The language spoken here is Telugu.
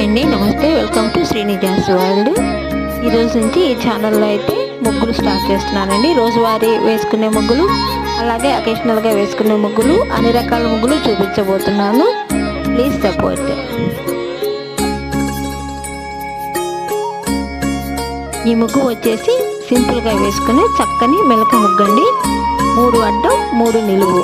అండి, నమస్తే. Welcome to Srinija's world. ఈరోజు నుంచి ఈ ఛానల్లో అయితే ముగ్గులు స్టార్ట్ చేస్తున్నానండి. రోజువారీ వేసుకునే ముగ్గులు, అలాగే అకేషనల్గా వేసుకునే ముగ్గులు, అన్ని రకాల ముగ్గులు చూపించబోతున్నాను. Please support. ఈ ముగ్గు వచ్చేసి సింపుల్గా వేసుకునే చక్కని మెలక ముగ్గు అండి. 3 అడ్డం 3 నిలువు.